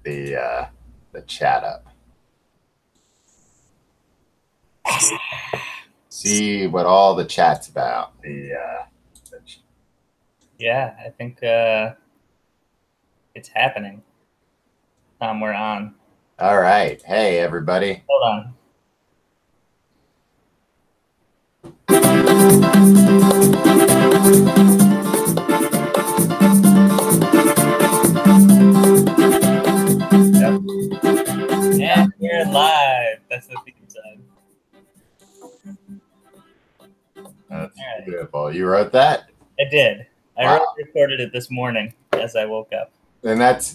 the chat up. See what all the chat's about. Yeah, I think it's happening. We're on. All right. Hey, everybody. Hold on. Yep. And we're live. That's the theme song. That's beautiful. You wrote that? I did. I recorded it this morning as I woke up. And that's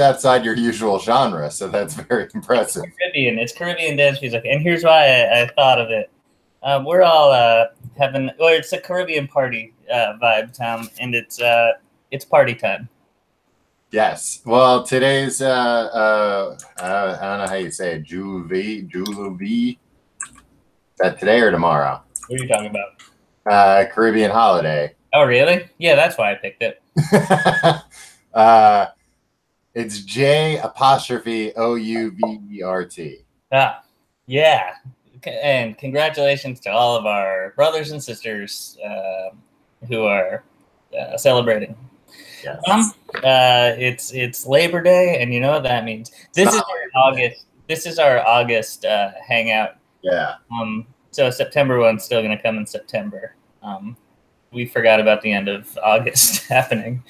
outside your usual genre, so that's very impressive. It's Caribbean dance music, and here's why I thought of it. We're all having, or it's a Caribbean party vibe, Tom, and it's party time. Yes. Well, today's I don't know how you say it, Julevi. Is that today or tomorrow? What are you talking about? Caribbean holiday. Oh, really? Yeah, that's why I picked it. It's J'_OUVERT. Ah, yeah. And congratulations to all of our brothers and sisters who are celebrating. Yes. It's Labor Day, and you know what that means. This is our August hangout. Yeah. So September one's still going to come in September. We forgot about the end of August happening,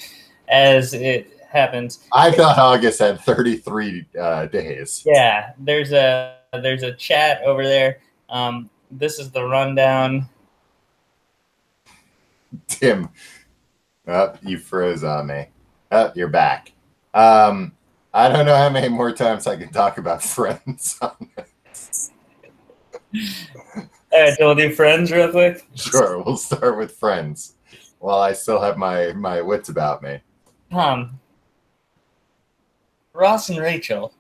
as it happens. I thought August had 33 days. Yeah, there's a chat over there. This is the rundown. Tim, you froze on me. You're back. I don't know how many more times I can talk about Friends on this. All right, so we'll do Friends real quick. Sure, we'll start with Friends while I still have my wits about me. Ross and Rachel.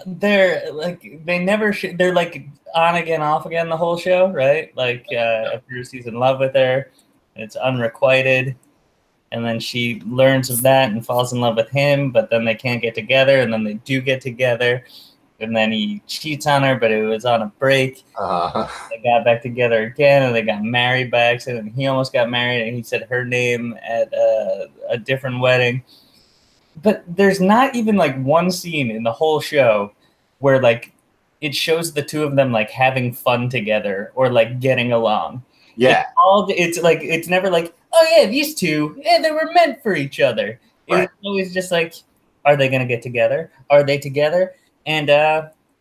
They're like they're like on again, off again the whole show, right? Like Bruce he's in love with her, it's unrequited, and then she learns of that and falls in love with him, but then they can't get together, and then they do get together, and then he cheats on her, but it was on a break. They got back together again, and they got married by accident, and he almost got married, and he said her name at a different wedding. But there's not even like one scene in the whole show where like it shows the two of them like having fun together or like getting along. Yeah. It's never like, oh yeah, these two, yeah, they were meant for each other. Right. It's always just like, are they gonna get together? Are they together? And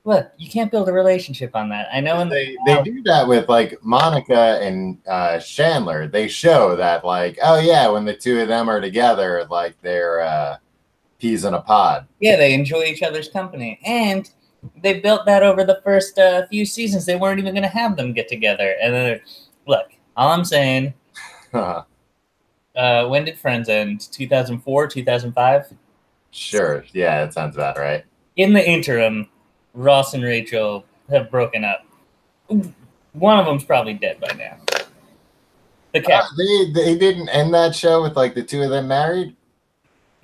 look, you can't build a relationship on that. I know they do that with like Monica and Chandler. They show that like, oh yeah, when the two of them are together, like they're peas in a pod. Yeah, they enjoy each other's company, and they built that over the first few seasons. They weren't even going to have them get together. And then, look, all I'm saying, when did Friends end? 2004, 2005? Sure. Yeah, that sounds about right. In the interim, Ross and Rachel have broken up. One of them's probably dead by now. They didn't end that show with like the two of them married?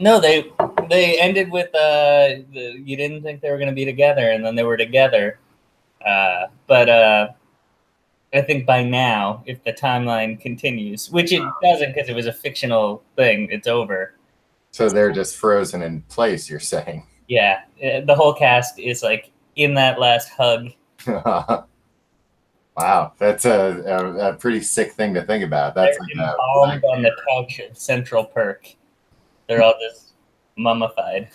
No, they ended with you didn't think they were going to be together, and then they were together. But I think by now, if the timeline continues, which it doesn't because it was a fictional thing, it's over. So they're just frozen in place, you're saying? Yeah, the whole cast is like in that last hug. Wow, that's a pretty sick thing to think about. That's they're embalmed on the couch at Central Perk. They're all just mummified.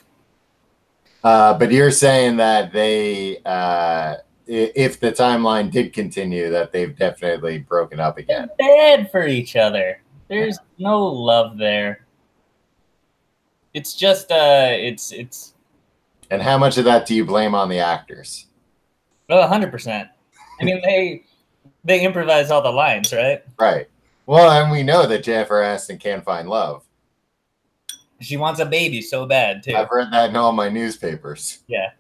But you're saying that they, if the timeline did continue, that they've definitely broken up again. They're bad for each other. There's no love there. It's just, it's. And how much of that do you blame on the actors? Oh, 100%. I mean, they improvise all the lines, right? Right. Well, and we know that Jennifer Aniston can't find love. She wants a baby so bad, too. I've read that in all my newspapers. Yeah.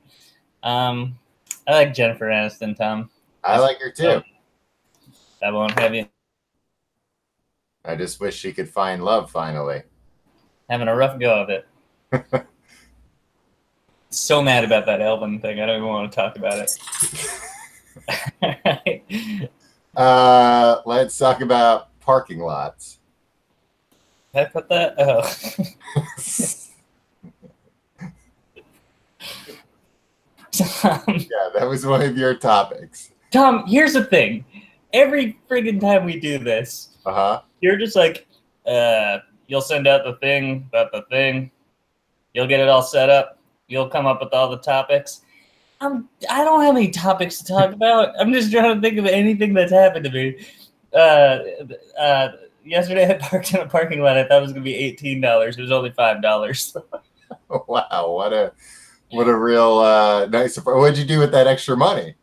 I like Jennifer Aniston, Tom. I like her, too. I won't have you. I just wish she could find love, finally. Having a rough go of it. So mad about that Elvin thing. I don't even want to talk about it. Let's talk about parking lots. Did I put that? Oh. Yeah, that was one of your topics. Tom, here's the thing. Every friggin' time we do this, you're just like, you'll send out the thing about the thing. You'll get it all set up. You'll come up with all the topics. I don't have any topics to talk about. I'm just trying to think of anything that's happened to me. Yesterday I parked in a parking lot. I thought it was going to be $18. It was only $5. Wow, what a real nice surprise. What'd you do with that extra money?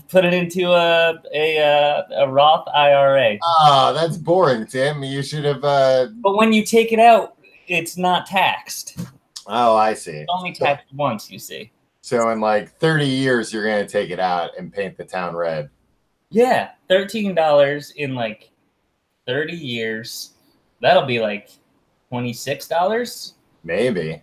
Put it into a Roth IRA. Oh, that's boring, Tim. You should have. But when you take it out, it's not taxed. Oh, I see. It's only taxed once, you see. So in like 30 years, you're going to take it out and paint the town red. Yeah, $13 in like 30 years. That'll be like $26. Maybe.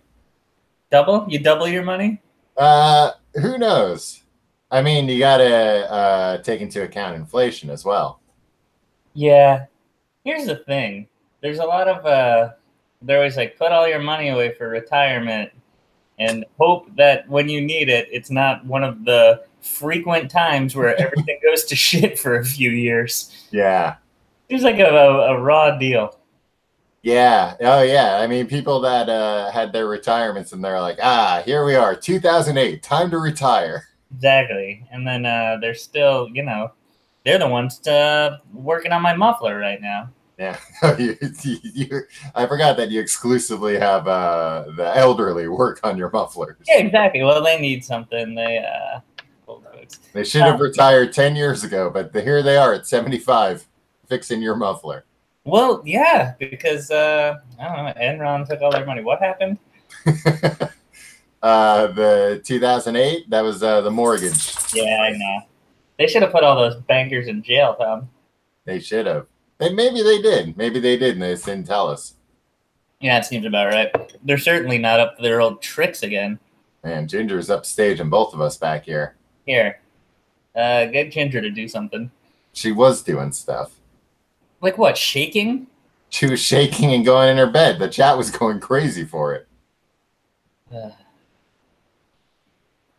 Double? You double your money? Who knows? I mean, you got to take into account inflation as well. Yeah. Here's the thing. There's a lot of they're always like, put all your money away for retirement and hope that when you need it, it's not one of the frequent times where everything goes to shit for a few years. Yeah. Seems like a raw deal. Yeah. Oh, yeah. I mean, people that had their retirements and they're like, here we are, 2008, time to retire. Exactly. And then they're still, they're the ones working on my muffler right now. Yeah. I forgot that you exclusively have the elderly work on your mufflers. Yeah, exactly. Well, they need something. They should have retired 10 years ago, but here they are at 75 fixing your muffler. Well, yeah, because, I don't know, Enron took all their money. What happened? The 2008, that was the mortgage. Yeah, I know. They should have put all those bankers in jail, Tom. They should have. Maybe they did. Maybe they did, and they just didn't tell us. Yeah, it seems about right. They're certainly not up to their old tricks again. Man, Ginger's upstage and both of us back here. Here. Get Ginger to do something. She was doing stuff. Like what, shaking? She was shaking and going in her bed. The chat was going crazy for it.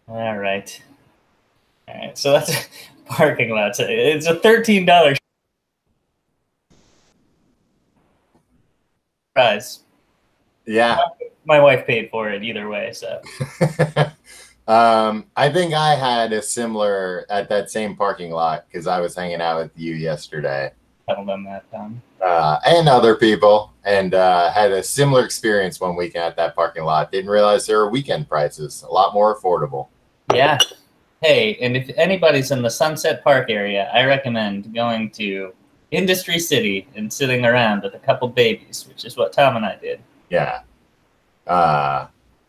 All right. So that's parking lots. It's a $13 prize. Yeah. My wife paid for it either way, so. I think I had a similar at that same parking lot because I was hanging out with you yesterday. Tell them that, Tom. And other people, and had a similar experience one weekend at that parking lot. Didn't realize there were weekend prices, a lot more affordable. Yeah. Hey, and if anybody's in the Sunset Park area, I recommend going to Industry City and sitting around with a couple babies, which is what Tom and I did. Yeah.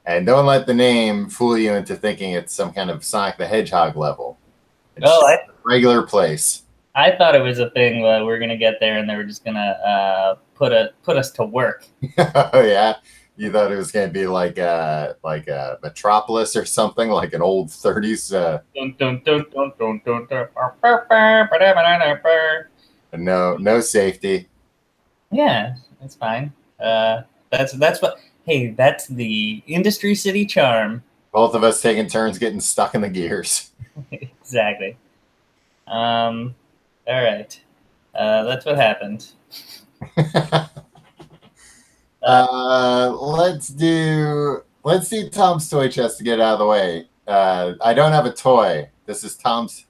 And don't let the name fool you into thinking it's some kind of Sonic the Hedgehog level. It's a regular place. I thought it was a thing where we're gonna get there and they were just gonna put us to work. Oh yeah, you thought it was gonna be like a Metropolis or something, like an old 30s. No safety. Yeah, that's fine. That's what. Hey, that's the Industry City charm. Both of us taking turns getting stuck in the gears. Exactly. All right. That's what happened. Let's do Tom's toy chest to get it out of the way. I don't have a toy. This is Tom's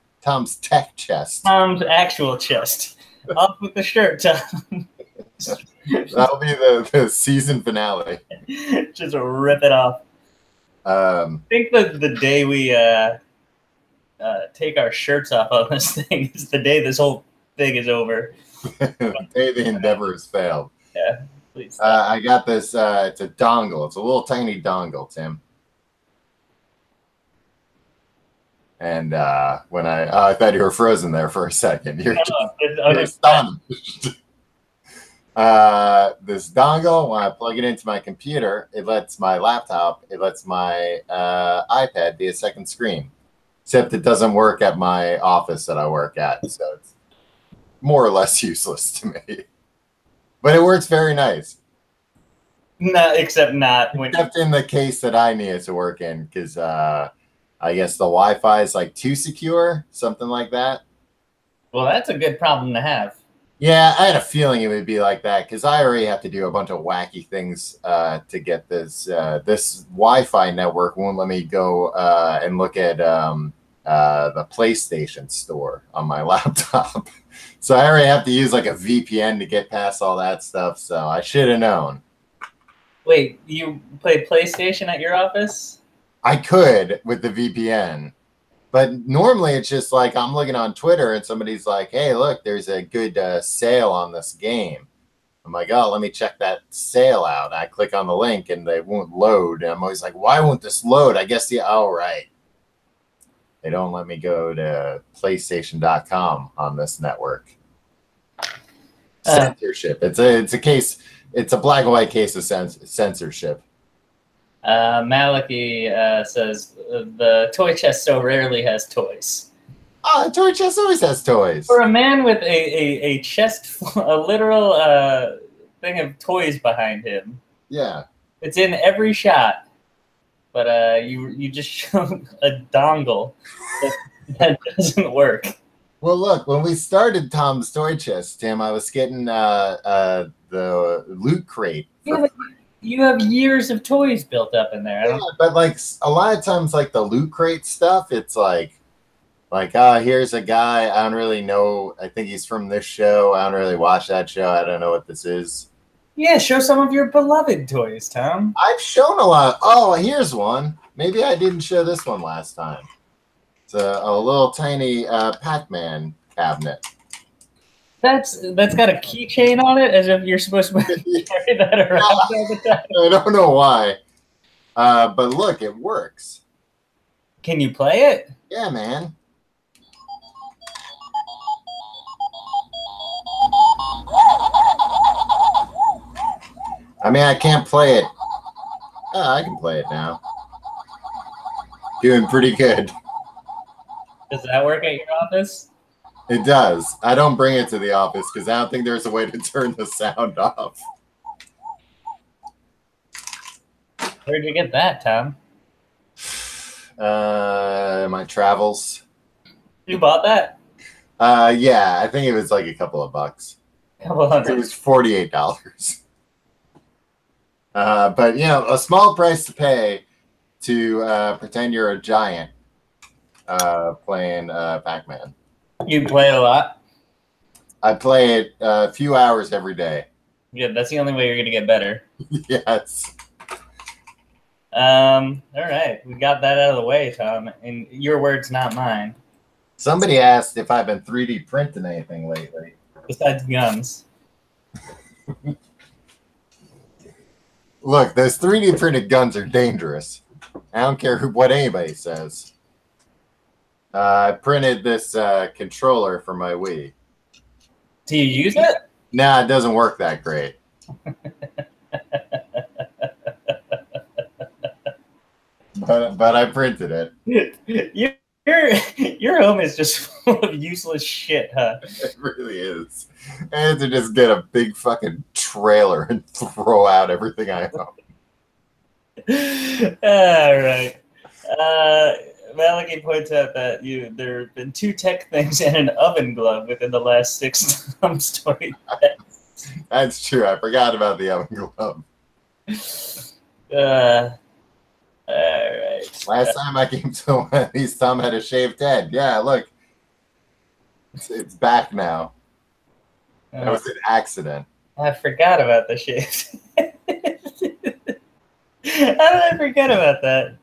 tech chest. Tom's actual chest. Off with the shirt, Tom. That'll be the season finale. Just rip it off. I think that the day we take our shirts off on this thing is the day this whole thing is over. The day the endeavor has failed. Yeah, please. I got this. It's a dongle. It's a little tiny dongle, Tim. And when I thought you were frozen there for a second. You're astonished. This dongle, when I plug it into my computer, it lets my laptop, it lets my iPad be a second screen. Except it doesn't work at my office that I work at, so it's more or less useless to me. But it works very nice. No, except not when. Except in the case that I need it to work in, because I guess the Wi-Fi is like too secure, something like that. Well, that's a good problem to have. Yeah, I had a feeling it would be like that because I already have to do a bunch of wacky things to get this. This Wi-Fi network won't let me go and look at the PlayStation store on my laptop. So I already have to use like a VPN to get past all that stuff. So I should have known. Wait, you play PlayStation at your office? I could with the VPN. But normally it's just like I'm looking on Twitter and somebody's like, hey, look, there's a good sale on this game. I'm like, oh, let me check that sale out. I click on the link and they won't load. And I'm always like, why won't this load? I guess right. They don't let me go to PlayStation.com on this network. Censorship. It's a case. It's a black and white case of censorship. Malachi says the toy chest so rarely has toys. The toy chest always has toys. For a man with a chest, a literal thing of toys behind him. Yeah. It's in every shot. But you just showed a dongle that doesn't work. Well, look, when we started Tom's Toy Chest, Tim, I was getting the loot crate. You have years of toys built up in there. Yeah, but like a lot of times, like the loot crate stuff, it's like, here's a guy. I don't really know. I think he's from this show. I don't really watch that show. I don't know what this is. Yeah, show some of your beloved toys, Tom. I've shown a lot. Oh, here's one. Maybe I didn't show this one last time. It's a little tiny Pac-Man cabinet. That's got a keychain on it, as if you're supposed to carry that around all the time. I don't know why, but look, it works. Can you play it? Yeah, man. I mean, I can't play it. Oh, I can play it now. Doing pretty good. Does that work at your office? It does. I don't bring it to the office because I don't think there's a way to turn the sound off. Where'd you get that, Tom? My travels. You bought that? Yeah, I think it was like a couple of bucks. Couple hundred. It was $48. But you know, a small price to pay to pretend you're a giant playing Pac-Man. You play it a lot? I play it a few hours every day. Yeah, that's the only way you're gonna get better. Yes. All right, we got that out of the way, Tom. And your words, not mine. Somebody asked if I've been 3D printing anything lately. Besides guns. Look, those 3D printed guns are dangerous. I don't care what anybody says. I printed this controller for my Wii. Do you use it? Nah, it doesn't work that great. But I printed it. Your home is just full of useless shit, huh? It really is. I had to just get a big fucking trailer and throw out everything I own. All right. Malachi points out that there have been 2 tech things and an oven glove within the last 6 Tom Story. That's true. I forgot about the oven glove. All right. Last time I came to one of these, Tom had a shaved head. Yeah, look. It's back now. That was an accident. I forgot about the shave. How did I forget about that?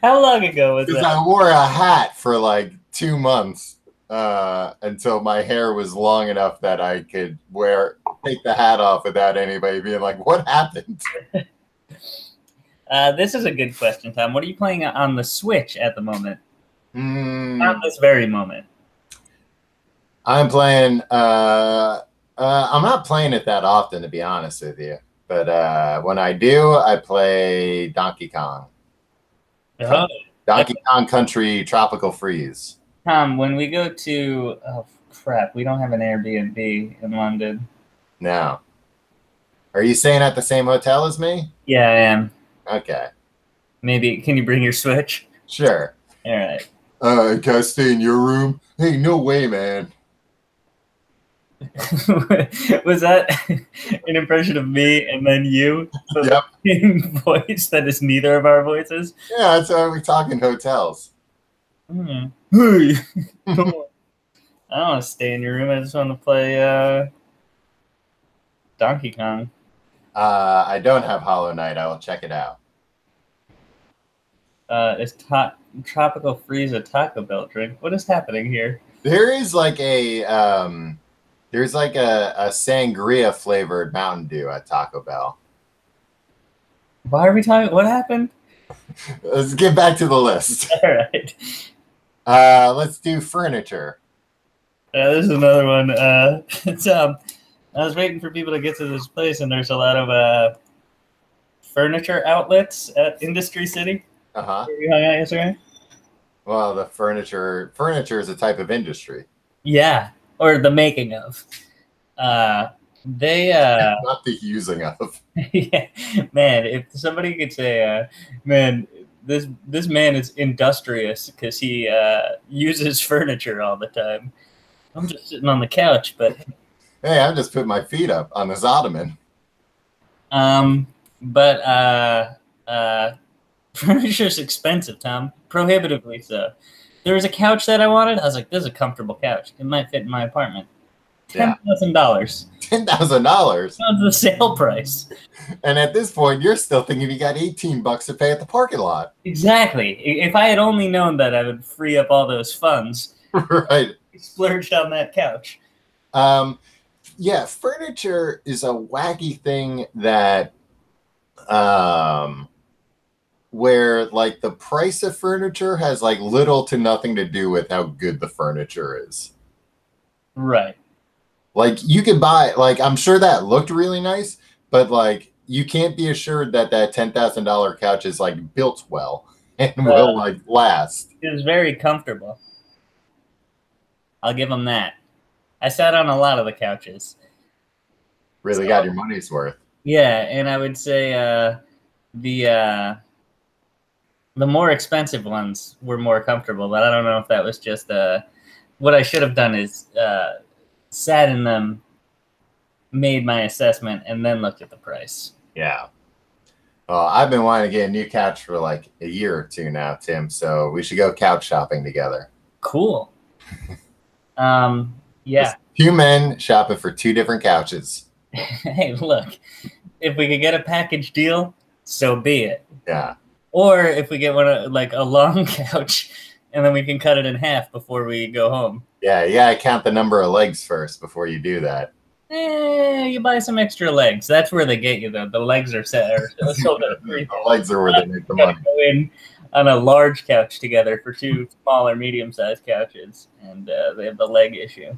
How long ago was that? Because I wore a hat for like 2 months until my hair was long enough that I could take the hat off without anybody being like, what happened? This is a good question, Tom. What are you playing on the Switch at the moment? Not this very moment. I'm playing I'm not playing it that often, to be honest with you. But when I do, I play Donkey Kong. Oh, Donkey Kong Country Tropical Freeze. Tom, when we go to oh crap, we don't have an Airbnb in London. No. Are you staying at the same hotel as me? Yeah, I am. Okay. Maybe can you bring your Switch? Sure. All right. Can I stay in your room? Hey, no way, man. Was that an impression of me and then you? Yep. In voice that is neither of our voices. Yeah, that's why we talk in hotels. Hey, I don't want to stay in your room. I just want to play Donkey Kong. I don't have Hollow Knight. I will check it out. Is Tropical Freeze a Taco Bell drink? What is happening here? There is like a there's like a sangria flavored Mountain Dew at Taco Bell. Why are we talking? What happened? Let's get back to the list. All right. Let's do furniture. This is another one. It's I was waiting for people to get to this place, and there's a lot of furniture outlets at Industry City. Uh-huh. Where we hung out yesterday. Well, the furniture is a type of industry. Yeah, or the making of. They not the using of. Yeah, man. If somebody could say, man, this man is industrious because he uses furniture all the time. I'm just sitting on the couch, but hey, I'm just putting my feet up on this ottoman. Furniture's expensive, Tom. Prohibitively so. There was a couch that I wanted. I was like, this is a comfortable couch. It might fit in my apartment. $10,000. $10,000. That was the sale price. And at this point, you're still thinking you got $18 to pay at the parking lot. Exactly. If I had only known that, I would free up all those funds. Right. Splurged on that couch. Yeah, furniture is a wacky thing that where like the price of furniture has like little to nothing to do with how good the furniture is. Right. Like you could buy, like I'm sure that looked really nice, but like you can't be assured that that $10,000 couch is like built well and will like last. It was very comfortable. I'll give them that. I sat on a lot of the couches. Really got your money's worth. Yeah, and I would say the more expensive ones were more comfortable, but I don't know if that was just what I should have done is sat in them, made my assessment, and then looked at the price. Yeah. Well, I've been wanting to get a new couch for like a year or two now, Tim, so we should go couch shopping together. Cool. Yeah. Two men shopping for two different couches. Hey, look, if we could get a package deal, so be it. Yeah. Or if we get one like a long couch, and then we can cut it in half before we go home. Yeah, you gotta count the number of legs first before you do that. You buy some extra legs. That's where they get you, though. The legs are set. The legs are where they make the money. Go in on a large couch together for two smaller, medium-sized couches, and they have the leg issue.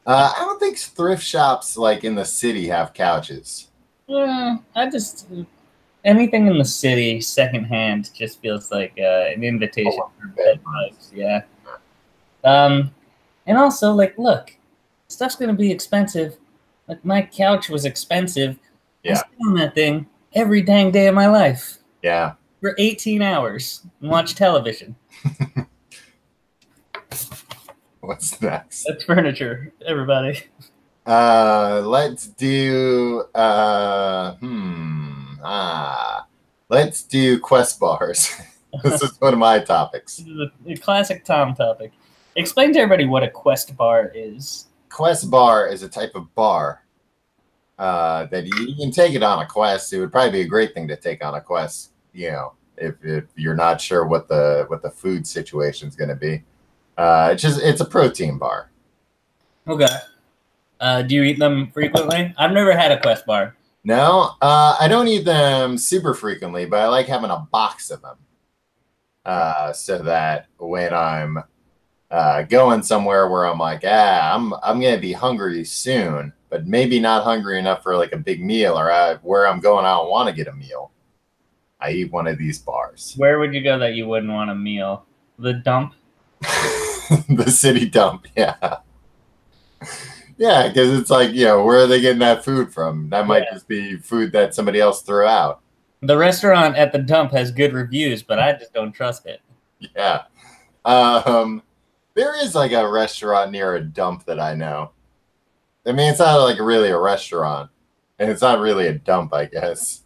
I don't think thrift shops like in the city have couches. Yeah, anything in the city secondhand just feels like an invitation for bed bugs. Yeah. And also, like, look, stuff's gonna be expensive. Like my couch was expensive. Yeah. I sit on that thing every dang day of my life. Yeah. For 18 hours and watch television. What's next? That's furniture, everybody. Let's do let's do quest bars. This is one of my topics. This is a classic Tom topic. Explain to everybody what a quest bar is. Quest bar is a type of bar that you can take it on a quest. It would probably be a great thing to take on a quest, you know, if you're not sure what the food situation is going to be. It's a protein bar. Okay. Do you eat them frequently? I've never had a quest bar. No, I don't eat them super frequently, but I like having a box of them. So that when I'm going somewhere where I'm like, I'm gonna be hungry soon, but maybe not hungry enough for like a big meal, or where I'm going, I don't want to get a meal. I eat one of these bars. Where would you go that you wouldn't want a meal? The dump? The city dump, yeah. Yeah, because it's like, where are they getting that food from? That might just be food that somebody else threw out. The restaurant at the dump has good reviews, but I just don't trust it. Yeah. There is like a restaurant near a dump that I know. I mean, it's not like really a restaurant, and it's not really a dump, I guess.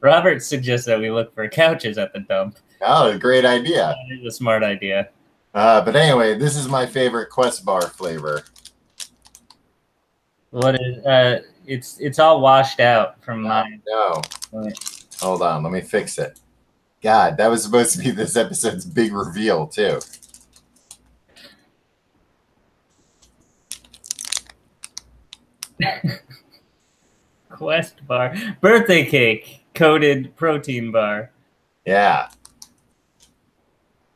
Robert suggests that we look for couches at the dump. Oh, a great idea. That is a smart idea. But anyway, this is my favorite Quest bar flavor. What is it's all washed out from mine. No. Hold on, let me fix it. God, that was supposed to be this episode's big reveal too. Quest bar. Birthday cake. Coated protein bar. Yeah.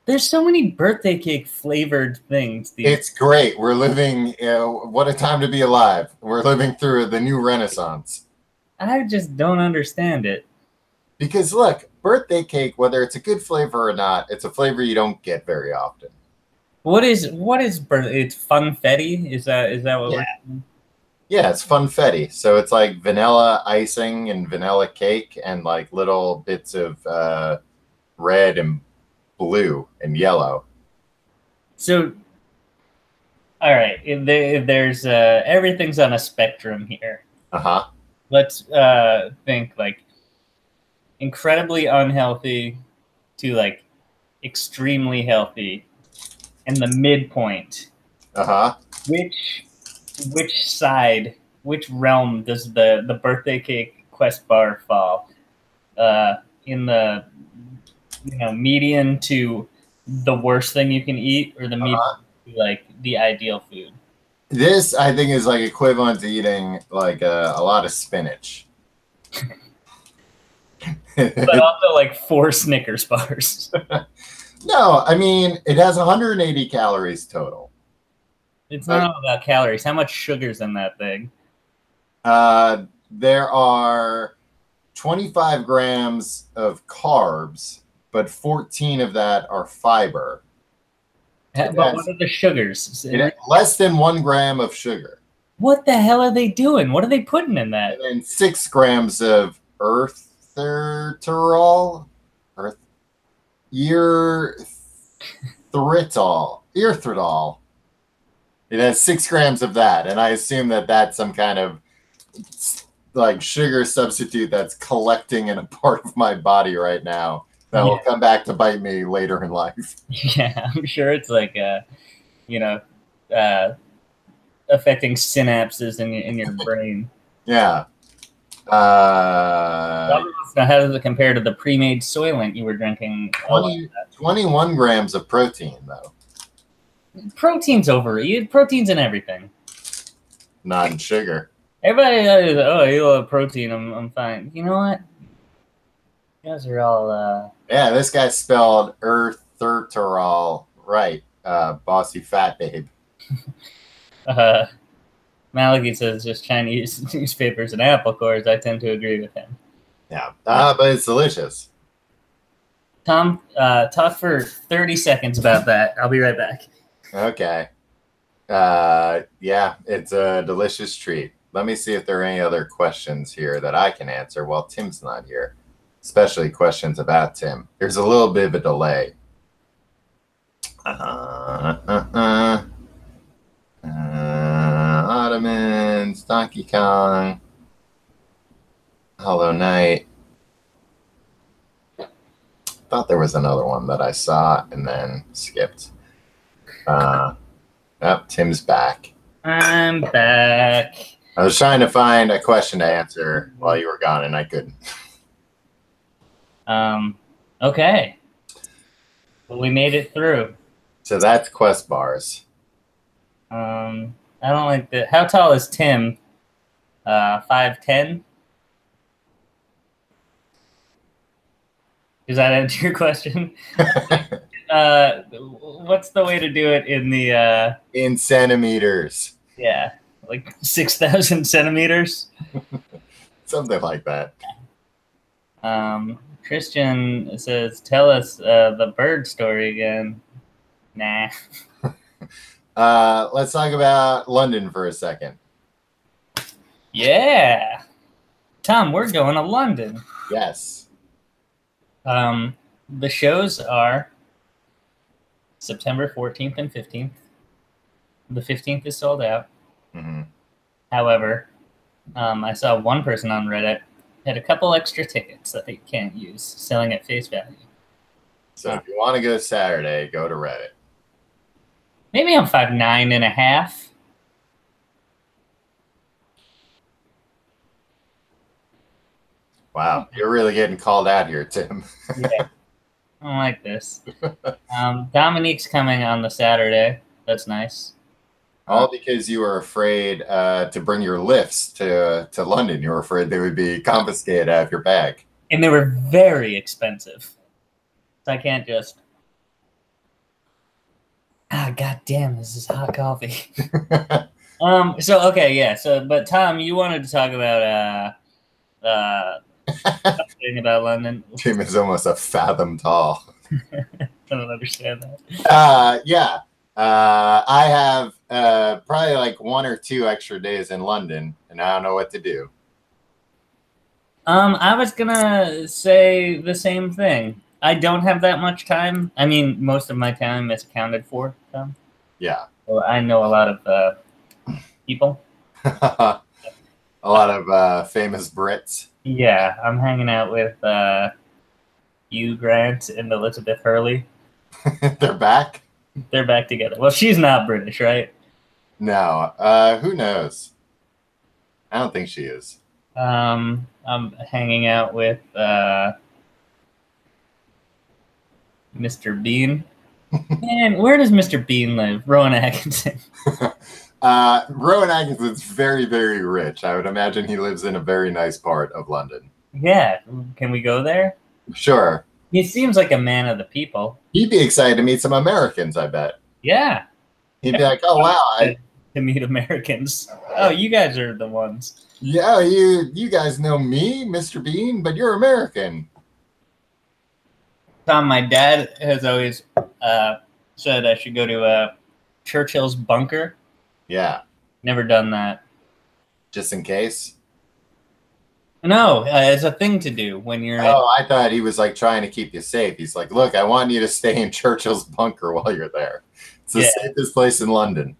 There's so many birthday cake flavored things. It's great. We're living, what a time to be alive. We're living through the new renaissance. I just don't understand it. Because look, birthday cake, whether it's a good flavor or not, it's a flavor you don't get very often. What is it's funfetti? Is that what we're doing? Yeah, it's funfetti. So it's like vanilla icing and vanilla cake and like little bits of red and blue and yellow. So, all right, if there's everything's on a spectrum here. Let's think like incredibly unhealthy to like extremely healthy, and the midpoint. Which side, which realm does the birthday cake Quest bar fall? In the median to the worst thing you can eat, or the median to like the ideal food? This, I think, is like equivalent to eating like a lot of spinach. But also like 4 Snickers bars. No, I mean, it has 180 calories total. It's not all about calories. How much sugar's in that thing? There are 25 grams of carbs, but 14 of that are fiber. But what are the sugars? Less than 1 gram of sugar. What the hell are they doing? What are they putting in that? And then 6 grams of erythritol. Erythritol. It has 6 grams of that, and I assume that that's some kind of like sugar substitute that's collecting in a part of my body right now that will come back to bite me later in life. Yeah, I'm sure it's like affecting synapses in your brain. Yeah. Now, how does it compare to the pre-made Soylent you were drinking? 21 grams of protein, though. Protein's overrated. Protein's in everything. Not in sugar. Everybody, you love protein. I'm fine. You know what? You guys are all. Yeah, this guy spelled erythritol right. Bossy fat babe. Maliki says just Chinese newspapers and apple cores. I tend to agree with him. Yeah, but it's delicious. Tom, talk for 30 seconds about that. I'll be right back. Okay. Yeah, it's a delicious treat. Let me see if there are any other questions here that I can answer while Tim's not here, especially questions about Tim. There's a little bit of a delay. Ottomans, Donkey Kong, Hollow Knight. Thought there was another one that I saw and then skipped. Tim's back. I'm back. I was trying to find a question to answer while you were gone, and I couldn't. Okay. Well, we made it through. So that's Quest bars. I don't like that. How tall is Tim? 5'10"? Does that answer your question? what's the way to do it in the In centimeters. yeah, like 6,000 centimeters? Something like that. Christian says, tell us the bird story again. Nah. Let's talk about London for a second. Yeah. Tom, we're going to London. Yes. The shows are September 14th and 15th. The 15th is sold out. Mm-hmm. However, I saw one person on Reddit had a couple extra tickets that they can't use, selling at face value. So if you want to go Saturday, go to Reddit. Maybe I'm 5'9.5". Wow, you're really getting called out here, Tim. Yeah. I don't like this. Dominique's coming on the Saturday. That's nice. All because you were afraid to bring your lifts to London. You were afraid they would be confiscated out of your bag. And they were very expensive. So I can't just... God damn, this is hot coffee. So, okay, yeah. So, but Tom, you wanted to talk about something about London. Tim is almost a fathom tall. I don't understand that. Yeah. I have probably like 1 or 2 extra days in London, and I don't know what to do. I was gonna say the same thing. I don't have that much time. I mean, most of my time is accounted for. Tom. Yeah. Well, I know a lot of people. A lot of famous Brits. Yeah, I'm hanging out with Hugh Grant and Elizabeth Hurley. They're back? They're back together. Well, she's not British, right? No. Who knows? I don't think she is. I'm hanging out with Mr. Bean. Man, where does Mr. Bean live? Rowan Atkinson. Rowan Atkinson's very, very rich. I would imagine he lives in a very nice part of London. Yeah, can we go there? Sure. He seems like a man of the people. He'd be excited to meet some Americans, I bet. Yeah. He'd be like, oh, wow. To meet Americans. Oh, you guys are the ones. Yeah, you guys know me, Mr. Bean, but you're American. Tom, my dad has always said I should go to Churchill's bunker. Yeah. Never done that. Just in case? No, it's a thing to do when you're... Oh, I thought he was like trying to keep you safe. He's like, look, I want you to stay in Churchill's bunker while you're there. It's the safest place in London.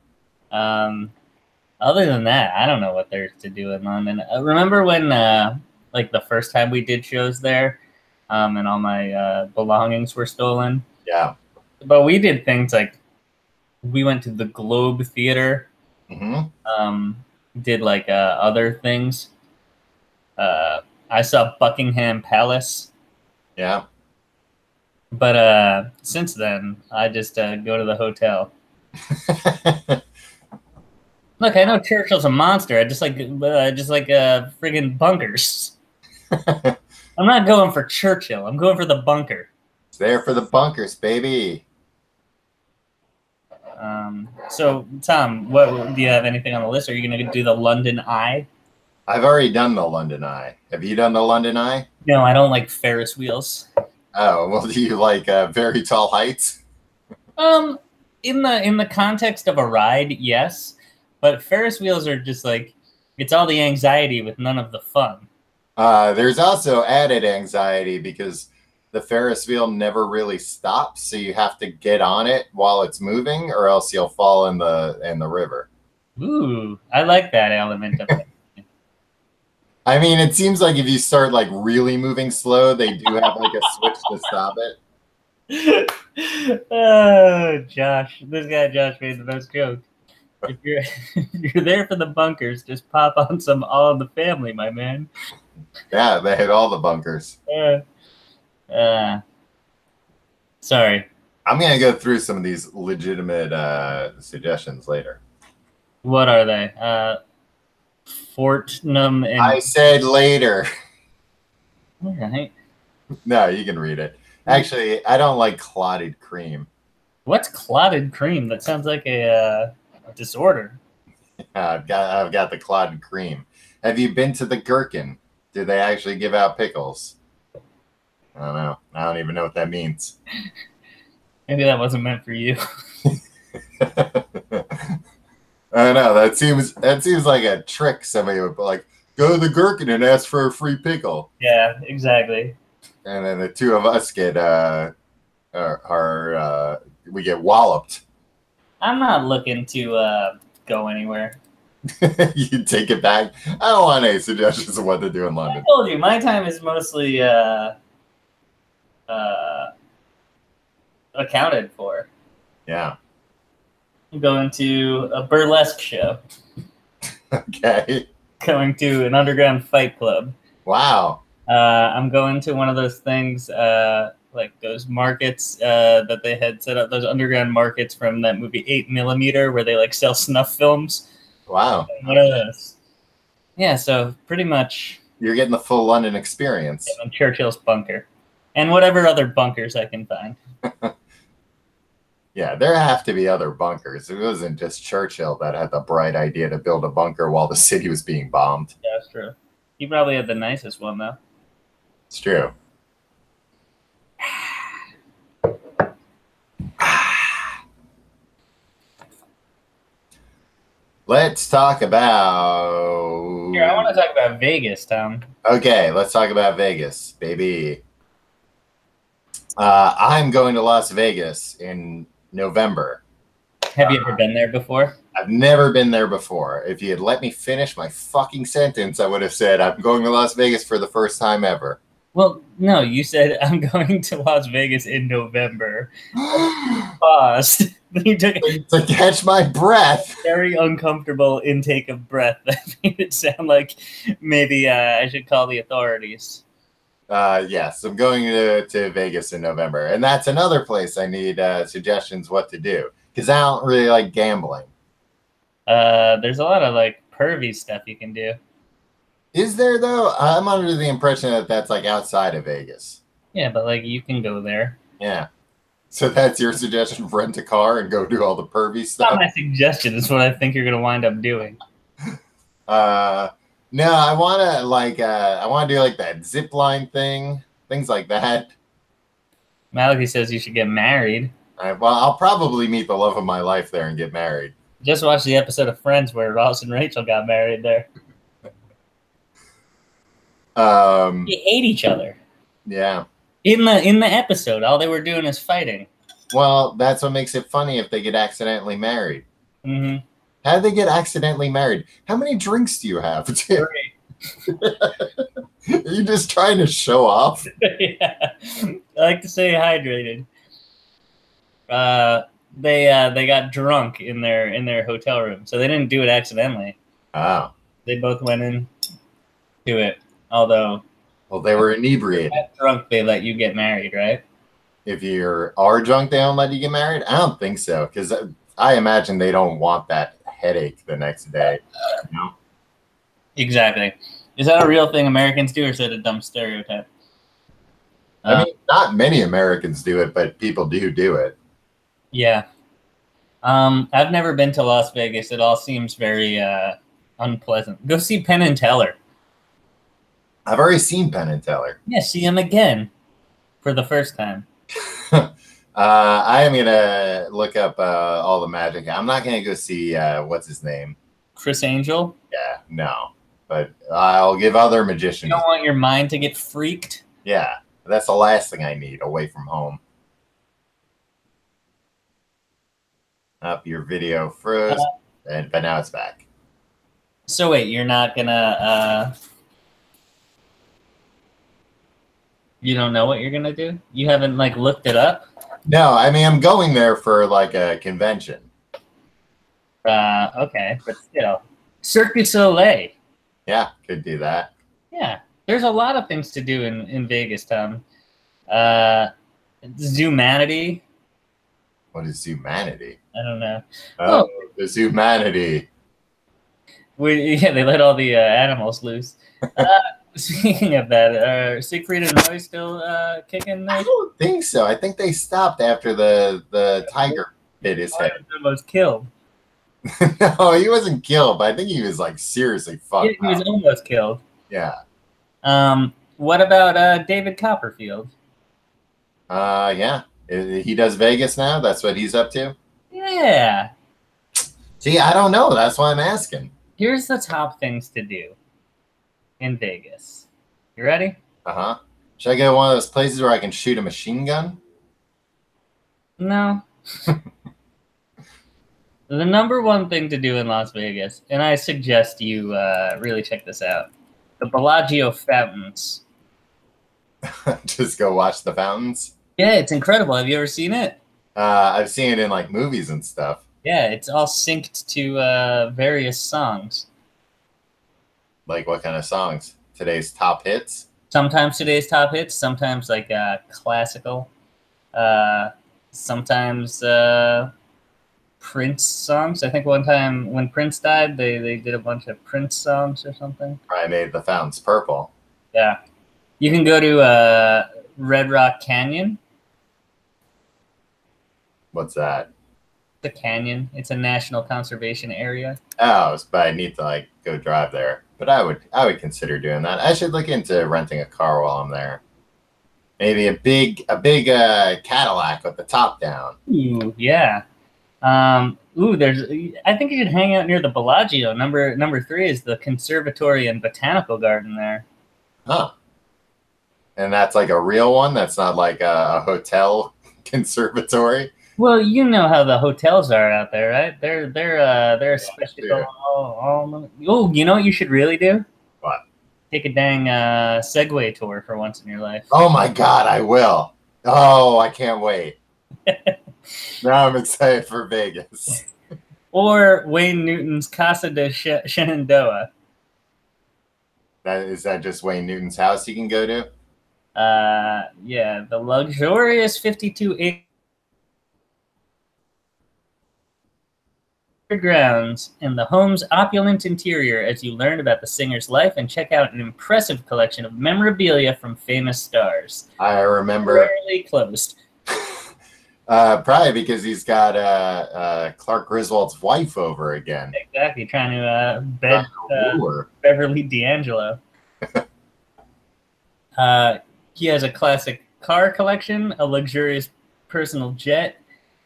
Other than that, I don't know what there's to do in London. Remember when, like, the first time we did shows there, and all my belongings were stolen? Yeah. But we did things like, we went to the Globe Theater, did, like, other things. I saw Buckingham Palace. Yeah. But since then, I just go to the hotel. Look, I know Churchill's a monster. I just like friggin' bunkers. I'm not going for Churchill. I'm going for the bunker. It's there for the bunkers, baby. So, Tom, what do you have anything on the list? Are you going to do the London Eye? I've already done the London Eye. Have you done the London Eye? No, I don't like Ferris wheels. Oh, well, do you like very tall heights? In the context of a ride, yes. But Ferris wheels are just like, it's all the anxiety with none of the fun. There's also added anxiety because the Ferris wheel never really stops, so you have to get on it while it's moving, or else you'll fall in the river. Ooh, I like that element of it. I mean, it seems like if you start like really moving slow, they do have like a switch to stop it. Oh, Josh, this guy Josh made the best joke. If you're there for the bunkers, just pop on some All in the Family, my man. Yeah, they hit all the bunkers. Sorry. I'm gonna go through some of these legitimate suggestions later. What are they? Fortnum and... I said later. All right. No, you can read it. Actually, I don't like clotted cream. What's clotted cream? That sounds like a disorder. I've got the clotted cream. Have you been to the Gherkin? Do they actually give out pickles? I don't know. I don't even know what that means. Maybe that wasn't meant for you. I don't know. That seems like a trick somebody would like. Go to the Gherkin and ask for a free pickle. Yeah, exactly. And then the two of us get we get walloped. I'm not looking to go anywhere. You take it back. I don't want any suggestions of what to do in I London. told you, my time is mostly accounted for. Yeah. I'm going to a burlesque show. Okay. Going to an underground fight club. Wow. I'm going to one of those things, like those markets that they had set up, those underground markets from that movie 8mm, where they like sell snuff films. Wow. One of those. Yeah, so pretty much. You're getting the full London experience. In Churchill's bunker. And whatever other bunkers I can find. Yeah, there have to be other bunkers. It wasn't just Churchill that had the bright idea to build a bunker while the city was being bombed. Yeah, that's true. He probably had the nicest one, though. It's true. Let's talk about... Here, I want to talk about Vegas, Tom. Okay, let's talk about Vegas, baby. I'm going to Las Vegas in November. Have you ever been there before? I've never been there before. If you had let me finish my fucking sentence, I would have said I'm going to Las Vegas for the first time ever. Well, no, you said I'm going to Las Vegas in November. Paused. You took to catch my breath. Very uncomfortable intake of breath that made it sound like maybe I should call the authorities. Yes, I'm going to Vegas in November. And that's another place I need suggestions what to do. Because I don't really like gambling. There's a lot of like pervy stuff you can do. Is there, though? I'm under the impression that that's like outside of Vegas. Yeah, but like you can go there. Yeah. So that's your suggestion, rent a car and go do all the pervy stuff? Not my suggestion. It's what I think you're going to wind up doing. No, I want to do like that zip line thing, things like that. Malachi says you should get married. Well, I'll probably meet the love of my life there and get married. Just watch the episode of Friends where Ross and Rachel got married there. They hate each other. Yeah. In the episode, all they were doing is fighting. Well, that's what makes it funny if they get accidentally married. Mm-hmm. How do they get accidentally married? How many drinks do you have? Are you just trying to show off? Yeah. I like to stay hydrated. They got drunk in their hotel room, so they didn't do it accidentally. Oh. They both went in to it, although... Well, they were inebriated. If you're drunk, they let you get married, right? If you are drunk, they don't let you get married? I don't think so, because I imagine they don't want that headache the next day. You know? Exactly. Is that a real thing Americans do, or is that a dumb stereotype? I mean, not many Americans do it, but people do it. Yeah. I've never been to Las Vegas. It all seems very unpleasant. Go see Penn and Teller. I've already seen Penn and Teller. Yeah, see him again for the first time. I am going to look up all the magic. I'm not going to go see, what's his name? Chris Angel? Yeah, no. But I'll give other magicians. You don't want your mind to get freaked? Yeah, that's the last thing I need away from home. Up, your video froze, but now it's back. So wait, you're not going to... You don't know what you're going to do? You haven't, like, looked it up? No, I mean, I'm going there for, like, a convention. Okay, but still. Cirque du Soleil. Yeah, could do that. Yeah, there's a lot of things to do in Vegas, Tom. Zoomanity. What is Zoomanity? I don't know. Oh, the Zoomanity. Yeah, they let all the animals loose. Speaking of that, are Siegfried and Roy still kicking I there? don't think so. I think they stopped after the tiger hit his Roy head. was almost killed. No, he wasn't killed, but I think he was like seriously Yeah, fucked he was up. almost killed. Yeah. What about David Copperfield? Yeah. He does Vegas now. That's what he's up to. Yeah. See, I don't know. That's why I'm asking. Here's the top things to do in Vegas. You ready? Uh-huh. Should I go to one of those places where I can shoot a machine gun? No. The number one thing to do in Las Vegas, and I suggest you really check this out, the Bellagio fountains. Just go watch the fountains. Yeah, it's incredible. Have you ever seen it? I've seen it in like movies and stuff. Yeah, it's all synced to various songs. Like what kind of songs? Today's top hits? Sometimes today's top hits, sometimes like classical, sometimes Prince songs. I think one time when Prince died, they did a bunch of Prince songs or something. I made the fountains purple. Yeah. You can go to Red Rock Canyon. What's that? The canyon. It's a national conservation area. Oh, but I need to like go drive there. But I would consider doing that. I should look into renting a car while I'm there. Maybe a big Cadillac with the top down. Ooh, yeah. There's. I think you should hang out near the Bellagio. Number 3 is the Conservatory and Botanical Garden there. Huh. And that's like a real one. That's not like a hotel conservatory. Well, you know how the hotels are out there, right? They're a spectacle. Oh, you know what you should really do? What? Take a dang Segway tour for once in your life. Oh my God, I will. Oh, I can't wait. Now I'm excited for Vegas. Or Wayne Newton's Casa de Shenandoah. Is that just Wayne Newton's house you can go to? Yeah, the luxurious 52-acre grounds and the home's opulent interior as you learn about the singer's life and check out an impressive collection of memorabilia from famous stars. I remember. Rarely closed. Probably because he's got Clark Griswold's wife over again. Exactly, trying to bed Beverly D'Angelo. He has a classic car collection, a luxurious personal jet,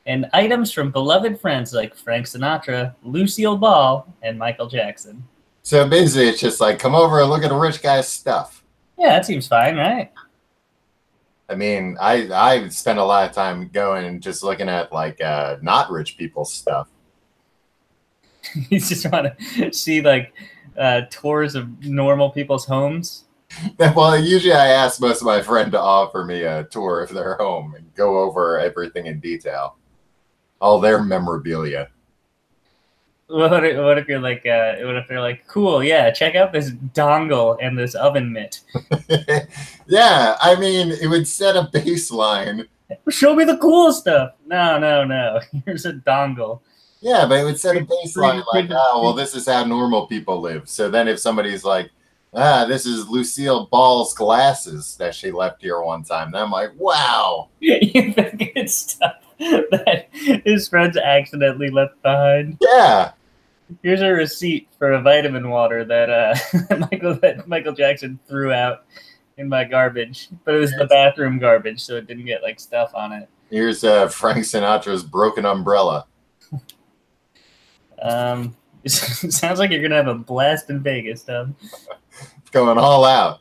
and items from beloved friends like Frank Sinatra, Lucille Ball, and Michael Jackson. So basically, it's just like, come over and look at a rich guy's stuff. Yeah, that seems fine, right? I mean, I spend a lot of time going and just looking at like not rich people's stuff. You just want to see like tours of normal people's homes. Well, usually I ask most of my friends to offer me a tour of their home and go over everything in detail. All their memorabilia. What if you're like, what if they're like, cool, yeah, check out this dongle and this oven mitt. Yeah, I mean, it would set a baseline. Show me the cool stuff. No. Here's a dongle. Yeah, but it would set a baseline like, oh, well, this is how normal people live. So then if somebody's like, this is Lucille Ball's glasses that she left here one time, then I'm like, wow. You think it's stuff that his friends accidentally left behind. Yeah. Here's a receipt for a vitamin water that Michael Jackson threw out in my garbage, but it was the bathroom garbage, so it didn't get like stuff on it. Here's Frank Sinatra's broken umbrella. It sounds like you're gonna have a blast in Vegas, Tom. Going all out.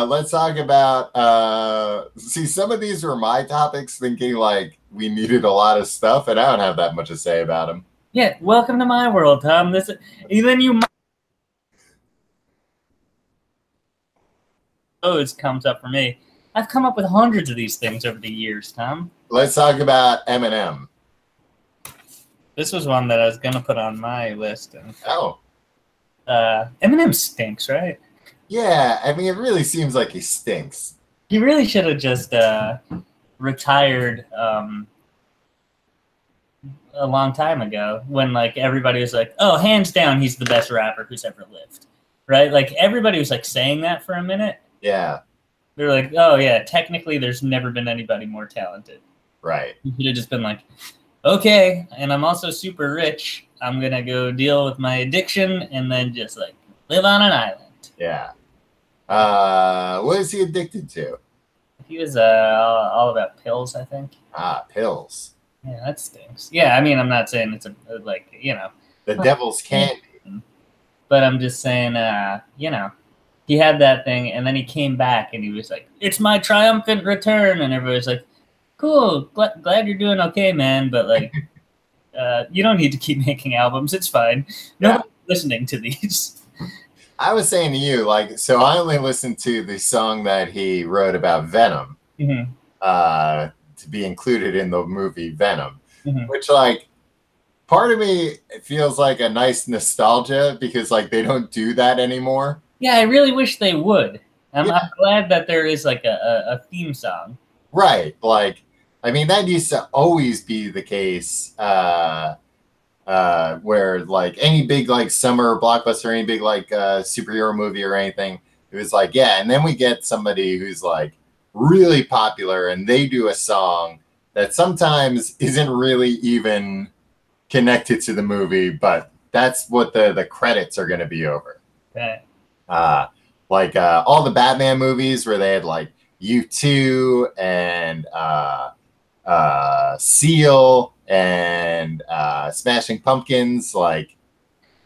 Let's talk about see, some of these were my topics, thinking like we needed a lot of stuff, and I don't have that much to say about them. Yeah, welcome to my world, Tom. Even you comes up for me. I've come up with hundreds of these things over the years, Tom. Let's talk about Eminem. This was one that I was gonna put on my list. Oh. Eminem stinks, right? Yeah, I mean, it really seems like he stinks. He really should have just retired a long time ago when like everybody was like, oh, hands down, he's the best rapper who's ever lived. right? Like everybody was like saying that for a minute. Yeah. They're like, oh yeah, technically there's never been anybody more talented. Right. You could have just been like, okay, and I'm also super rich. I'm gonna go deal with my addiction and then just like live on an island. Yeah. What is he addicted to? He was all about pills, I think. Pills. Yeah, that stinks. Yeah, I mean, I'm not saying it's a like, you know, The devil's candy. but I'm just saying, you know, he had that thing, and then he came back, and he was like, "It's my triumphant return," and everybody's like, "Cool, glad you're doing okay, man." But like, you don't need to keep making albums. It's fine. Nobody's listening to these. I was saying to you, like, so I only listened to the song that he wrote about Venom, to be included in the movie Venom, which, like, part of me feels like a nice nostalgia because, like, they don't do that anymore. Yeah, I really wish they would. I'm glad that there is like a theme song. Right. Like, I mean, that used to always be the case, where like any big like summer blockbuster, any big like superhero movie or anything, it was like, yeah, and then we get somebody who's like really popular and they do a song that sometimes isn't really even connected to the movie, but that's what the credits are going to be over. Okay. Like all the Batman movies where they had like U2 and Seal and Smashing Pumpkins. Like,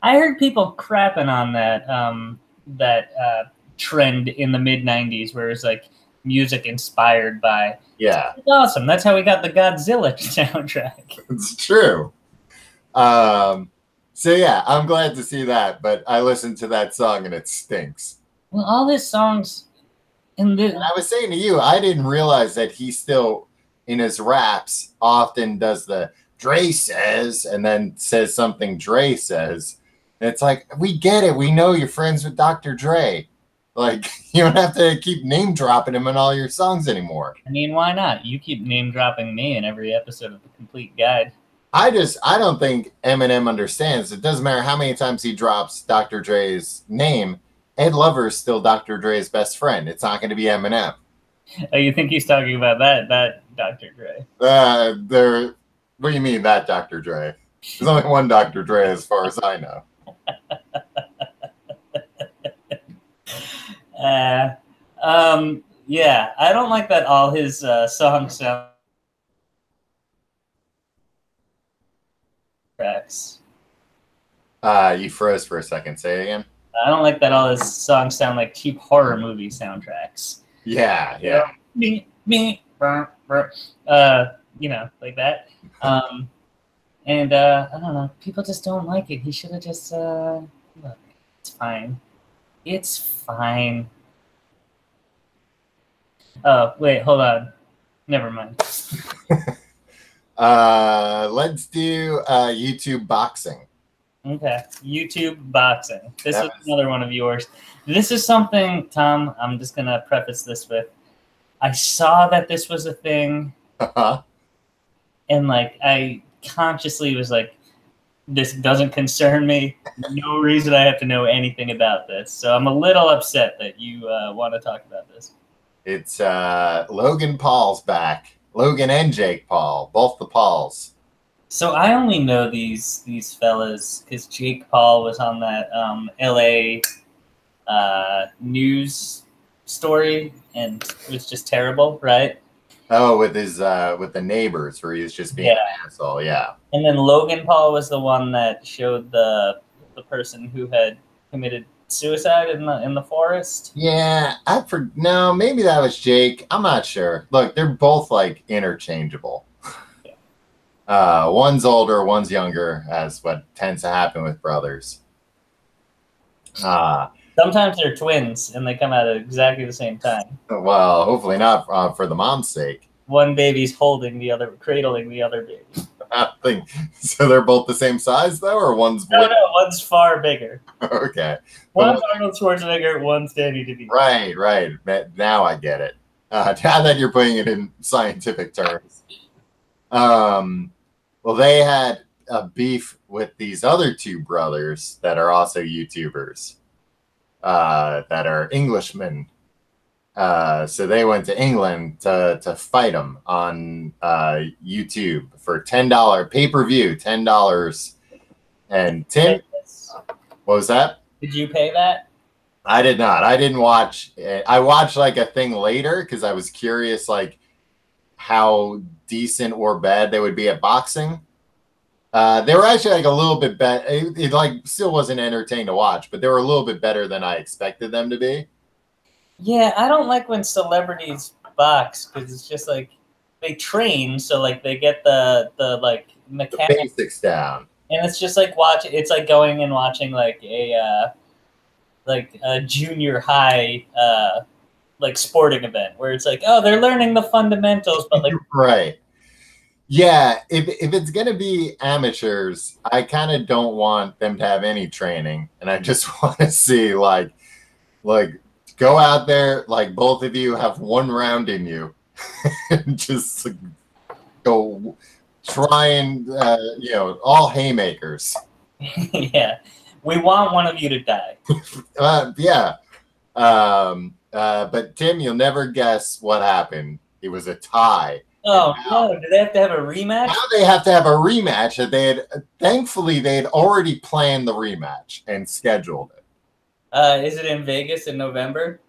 I heard people crapping on that trend in the mid '90s, where it's like music inspired by. Yeah, it's awesome. That's how we got the Godzilla soundtrack. It's true. So yeah, I'm glad to see that, but I listened to that song and it stinks. Well, all his songs, and I was saying to you, I didn't realize that he still, in his raps, often does the Dre says and then says something Dre says. And it's like, we get it. We know you're friends with Dr. Dre. Like, you don't have to keep name dropping him in all your songs anymore. I mean, why not? You keep name dropping me in every episode of The Complete Guide. I don't think Eminem understands. It doesn't matter how many times he drops Dr. Dre's name. Ed Lover is still Dr. Dre's best friend. It's not going to be Eminem. Oh, you think he's talking about that Dr. Dre? What do you mean, that Dr. Dre? There's only one Dr. Dre as far as I know. Yeah, I don't like that all his songs sound tracks. You froze for a second. Say it again. I don't like that all his songs sound like cheap horror movie soundtracks. Yeah. You know, like that. And I don't know, people just don't like it. He should have just look, it's fine. It's fine. Oh, wait, hold on. Never mind. Let's do YouTube boxing. Okay, YouTube boxing. This is another one of yours. This is something, Tom, I'm just going to preface this with, I saw that this was a thing, and like I consciously was like, this doesn't concern me. No reason I have to know anything about this. So I'm a little upset that you want to talk about this. It's Logan Paul's back. Logan and Jake Paul, both the Pauls. So I only know these fellas because Jake Paul was on that LA news story, and it was just terrible, right? Oh, with his with the neighbors, where he was just being an asshole, yeah. And then Logan Paul was the one that showed the person who had committed suicide in the forest. Yeah, no, maybe that was Jake. I'm not sure. Look, they're both like interchangeable. One's older, one's younger, as what tends to happen with brothers. Sometimes they're twins, and they come out at exactly the same time. Well, hopefully not for the mom's sake. One baby's cradling the other baby. I think so. They're both the same size, though, or one's no, one's far bigger. Okay, one's Arnold Schwarzenegger, one's Danny DeVito. Right. Now I get it. Now that you're putting it in scientific terms. Well, they had a beef with these other two brothers that are also YouTubers. that are Englishmen. So they went to England to fight them on YouTube for $10 pay-per-view, $10. And Tim, what was that? Did you pay that? I did not. I didn't watch. I watched like a thing later because I was curious, like how decent or bad they would be at boxing. They were actually like a little bit better. It like still wasn't entertaining to watch, but they were a little bit better than I expected them to be. Yeah, I don't like when celebrities box because it's just like they train, so like they get the like mechanics, the basics down, and it's just like it's like going and watching like a junior high like sporting event where it's like, oh, they're learning the fundamentals, but like right. Yeah, if it's gonna be amateurs, I kind of don't want them to have any training, and I just want to see like go out there, like both of you have one round in you, and just go try and all haymakers. Yeah, we want one of you to die. Yeah, but Tim, you'll never guess what happened. It was a tie. Oh no! Do they have to have a rematch? Now they have to have a rematch that thankfully they had already planned the rematch and scheduled it. Is it in Vegas in November?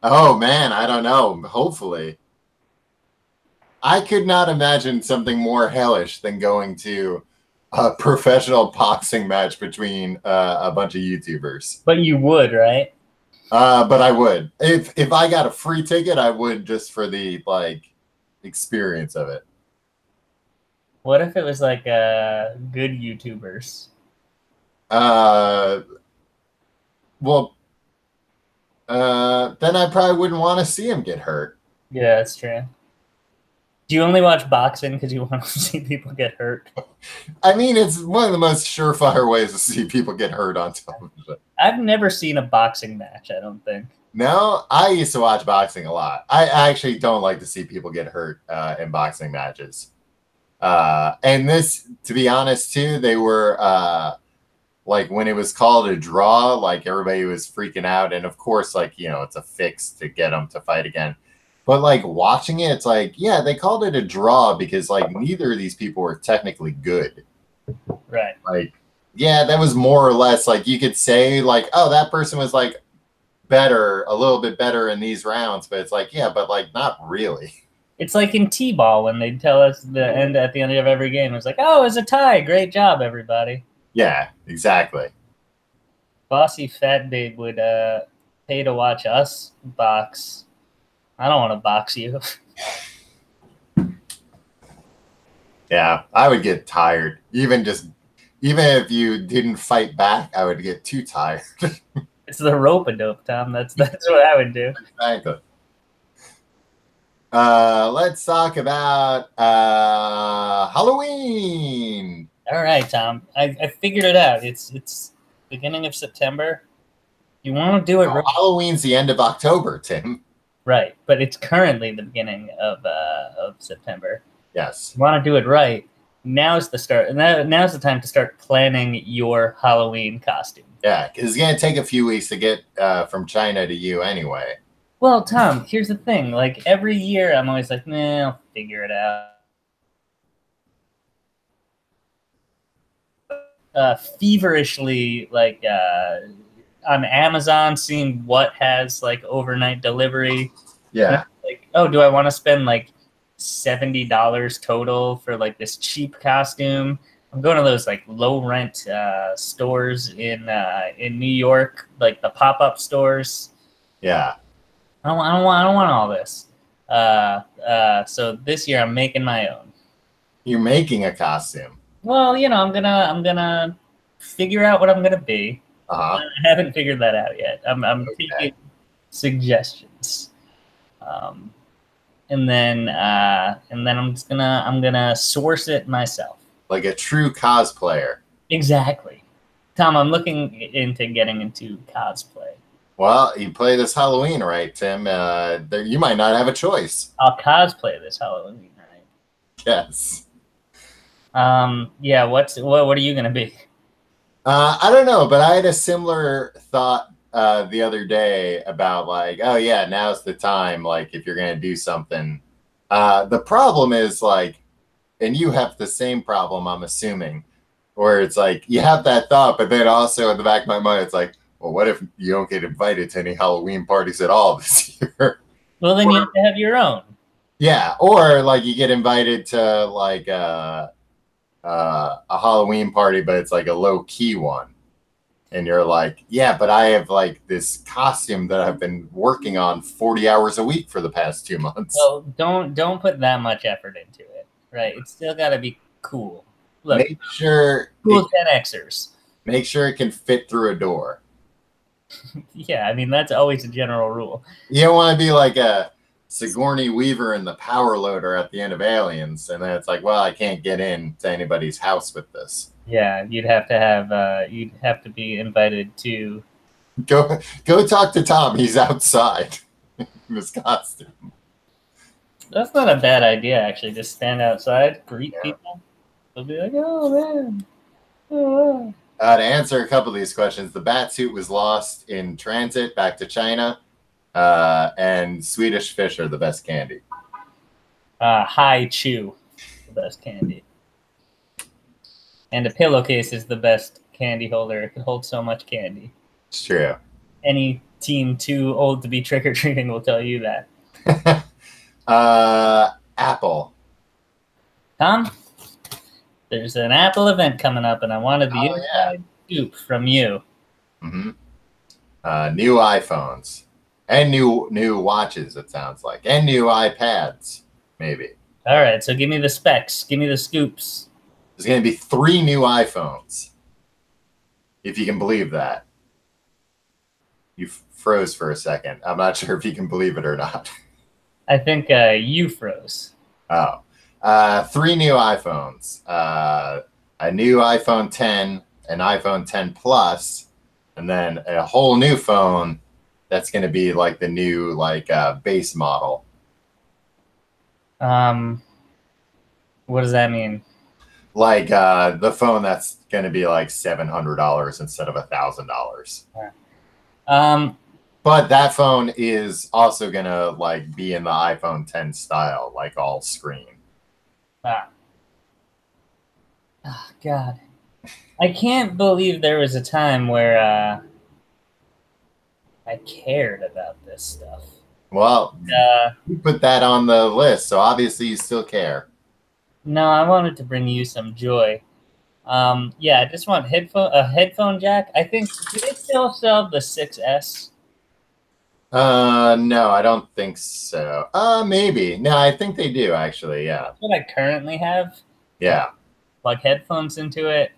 Oh man, I don't know. Hopefully. I could not imagine something more hellish than going to a professional boxing match between a bunch of YouTubers. But you would, right? But I would. If I got a free ticket, I would, just for the experience of it. What if it was like good YouTubers? Well, then I probably wouldn't want to see him get hurt. Yeah, that's true. Do you only watch boxing because you want to see people get hurt? I mean, it's one of the most surefire ways to see people get hurt on television. I've never seen a boxing match, I don't think. No, I used to watch boxing a lot. I actually don't like to see people get hurt in boxing matches. And this, to be honest, too, they were like when it was called a draw, like everybody was freaking out. And of course, like, it's a fix to get them to fight again. But like watching it, it's like, yeah, they called it a draw because like neither of these people were technically good. Right. Like, yeah, that was more or less like you could say like, oh, that person was like a little bit better in these rounds, but it's like, yeah, but like not really. It's like in T-ball when they tell us at the end of every game, it's like, oh, it's a tie. Great job, everybody. Yeah, exactly. Bossy Fat Babe would pay to watch us box. I don't want to box you. Yeah, I would get tired. Even if you didn't fight back, I would get too tired. It's the rope-a-dope, Tom. That's what I would do. Exactly. Let's talk about Halloween. All right, Tom. I figured it out. It's beginning of September. You want to do it right. Halloween's the end of October, Tim. Right, but it's currently the beginning of September. Yes. You want to do it right. Now's the start, and now's the time to start planning your Halloween costume. Yeah, because it's going to take a few weeks to get from China to you anyway. Well, Tom, here's the thing. Like, every year, I'm always like, nah, I'll figure it out. Feverishly, like, on Amazon, seeing what has, like, overnight delivery. Yeah. Like, oh, do I want to spend, like, $70 total for, like, this cheap costume? I'm going to those, like, low-rent stores in New York, like the pop-up stores. Yeah. I don't want all this. So this year I'm making my own. You're making a costume. Well, I'm gonna figure out what I'm gonna be. I haven't figured that out yet. I'm taking suggestions, and then I'm gonna source it myself. Like a true cosplayer. Exactly, Tom. I'm looking into getting into cosplay. Well, you play this Halloween, right, Tim? You might not have a choice. I'll cosplay this Halloween, right? Yes. Yeah. What are you gonna be? I don't know, but I had a similar thought the other day about like, oh yeah, now's the time. Like if you're gonna do something, the problem is like, and you have the same problem, I'm assuming, where it's like you have that thought, but then also in the back of my mind, it's like, well, what if you don't get invited to any Halloween parties at all this year? Well, then you have to have your own. Yeah, or like you get invited to like a Halloween party, but it's like a low key one, and you're like, yeah, but I have like this costume that I've been working on 40 hours a week for the past 2 months. Well, don't put that much effort into it, right? It's still got to be cool. Look, Make sure cool 10Xers. Make sure it can fit through a door. Yeah, I mean that's always a general rule. You don't want to be like a Sigourney Weaver in the power loader at the end of Aliens, and then it's like, well, I can't get in to anybody's house with this. Yeah, you'd have to be invited to Go talk to Tom. He's outside in his costume. That's not a bad idea, actually. Just stand outside, greet people. They'll be like, "Oh man." Oh. To answer a couple of these questions, the bat suit was lost in transit back to China, and Swedish fish are the best candy. High chew, the best candy. And a pillowcase is the best candy holder. It can hold so much candy. It's true. Any teen too old to be trick-or-treating will tell you that. Apple. Tom, there's an Apple event coming up, and I wanted the inside scoop from you. Mm-hmm. New iPhones and new watches, it sounds like, and new iPads, maybe. All right, so give me the specs. Give me the scoops. There's going to be 3 new iPhones, if you can believe that. You froze for a second. I'm not sure if you can believe it or not. I think you froze. Oh. 3 new iPhones. A new iPhone 10, an iPhone 10 Plus, and then a whole new phone that's going to be like the new like base model. What does that mean? Like the phone that's going to be like $700 instead of $1,000. But that phone is also going to like be in the iPhone 10 style, like all screen. Oh, God. I can't believe there was a time where I cared about this stuff. Well, you put that on the list, so obviously you still care. No, I wanted to bring you some joy. Yeah, I just want a headphone jack. I think, do they still sell the 6S? No, I don't think so. Maybe. No, I think they do actually. Yeah. That's what I currently have. Yeah. Plug headphones into it,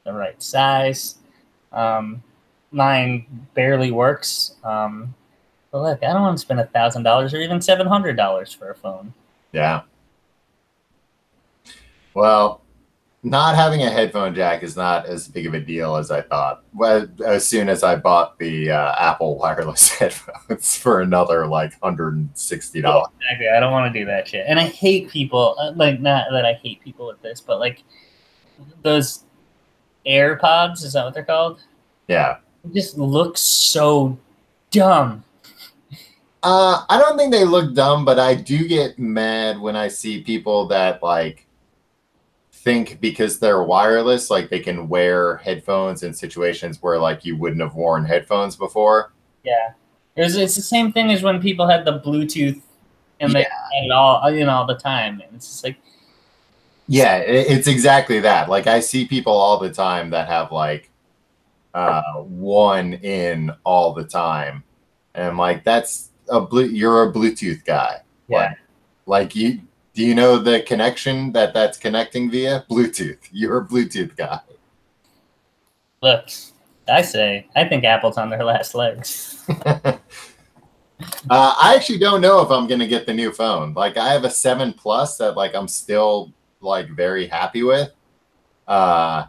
the right size. Mine barely works. But look, I don't want to spend $1,000 or even $700 for a phone. Yeah. Well, not having a headphone jack is not as big of a deal as I thought. Well, as soon as I bought the Apple wireless headphones for another like $160. Yeah, exactly. I don't want to do that shit. And I hate people, like, not that I hate people with this, but like those AirPods, is that what they're called? Yeah. It just looks so dumb. I don't think they look dumb, but I do get mad when I see people that like think because they're wireless, like they can wear headphones in situations where like you wouldn't have worn headphones before. Yeah. It's the same thing as when people had the Bluetooth and they had it all, all the time. And it's just like, yeah, it's exactly that. Like I see people all the time that have like one in all the time. And I'm like, you're a Bluetooth guy. Yeah. Like do you know the connection that's connecting via Bluetooth? You're a Bluetooth guy. Look, I think Apple's on their last legs. I actually don't know if I'm going to get the new phone. Like I have a 7 Plus that like I'm still like very happy with. I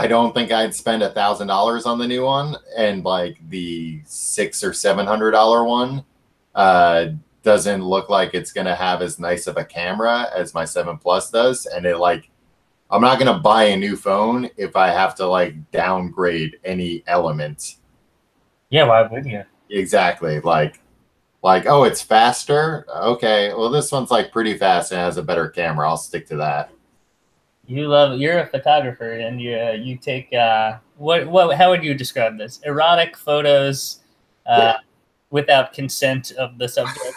don't think I'd spend $1,000 on the new one, and like the $600 or $700 one doesn't look like it's going to have as nice of a camera as my 7 Plus does. And it like, I'm not going to buy a new phone if I have to like downgrade any element Yeah, why would you? Exactly. Like, oh, it's faster. Okay, well, this one's like pretty fast and has a better camera. I'll stick to that. You're a photographer, and you take what how would you describe this? Erotic photos Yeah. without consent of the subject.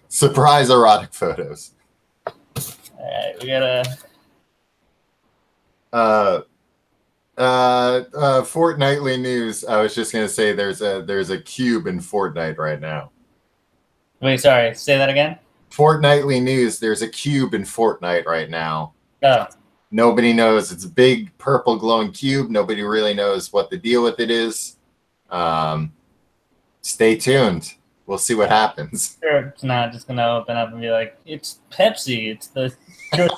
Surprise erotic photos. All right, we gotta. Fortnightly news. I was just gonna say there's a cube in Fortnite right now. Wait, sorry. Say that again. Fortnightly news. There's a cube in Fortnite right now. Oh, Nobody knows. It's a big purple glowing cube. Nobody really knows what the deal with it is. Stay tuned. We'll see what happens. sure. It's not just gonna open up and be like, it's Pepsi. It's the Oh,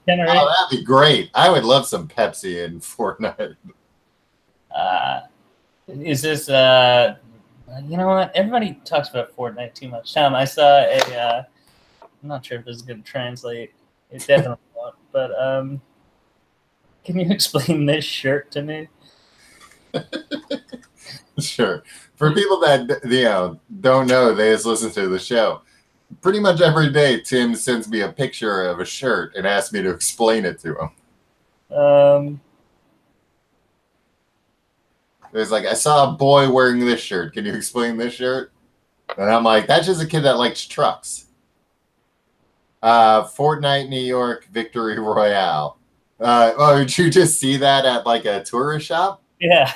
that'd be great. I would love some Pepsi in Fortnite. Is this you know what? Everybody talks about Fortnite too much. Tom, I saw a I'm not sure if this is gonna translate. It definitely won't, but can you explain this shirt to me? Sure. For people that don't know, they just listen to the show. Pretty much every day, Tim sends me a picture of a shirt and asks me to explain it to him. It's like, I saw a boy wearing this shirt. Can you explain this shirt? And I'm like, that's just a kid that likes trucks. Fortnite, New York, Victory Royale. Oh, did you just see that at like a tourist shop? Yeah.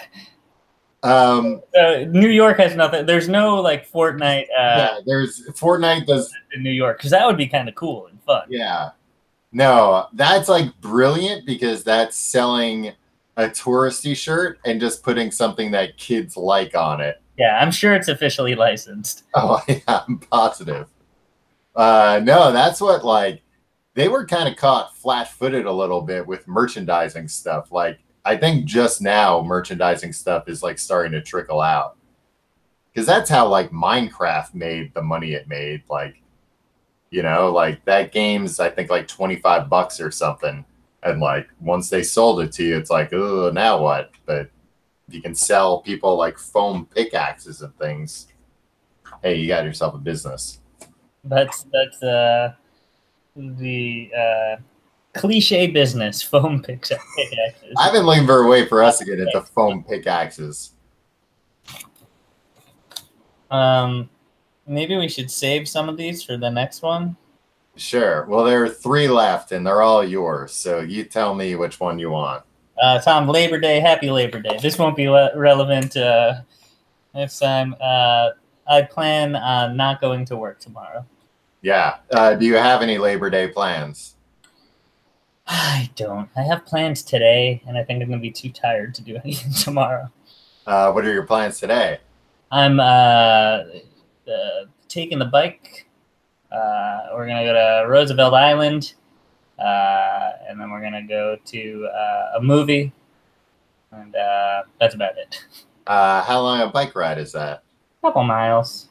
New York has nothing. There's no like Fortnite. Yeah, there's Fortnite does in New York, because that would be kind of cool and fun. Yeah. No, that's like brilliant because that's selling a touristy shirt and just putting something that kids like on it. Yeah, I'm sure it's officially licensed. Oh, yeah, I'm positive. No, that's what, like, they were kind of caught flat-footed a little bit with merchandising stuff. Like, I think just now merchandising stuff is like starting to trickle out. Because that's how like Minecraft made the money it made. Like, like that game's I think like $25 or something. And like once they sold it to you, it's like, oh, now what? But if you can sell people like foam pickaxes and things, hey, you got yourself a business. That's the cliche business, foam pickaxes. I've been looking for a way for us to get into foam pickaxes. Maybe we should save some of these for the next one. Sure. Well, there are 3 left, and they're all yours. So you tell me which one you want. Tom, Labor Day, happy Labor Day. This won't be relevant next time. I plan on not going to work tomorrow. Yeah. Do you have any Labor Day plans? I don't. I have plans today, and I think I'm going to be too tired to do anything tomorrow. What are your plans today? I'm taking the bike. We're going to go to Roosevelt Island, and then we're going to go to a movie, and that's about it. How long a bike ride is that? A couple miles.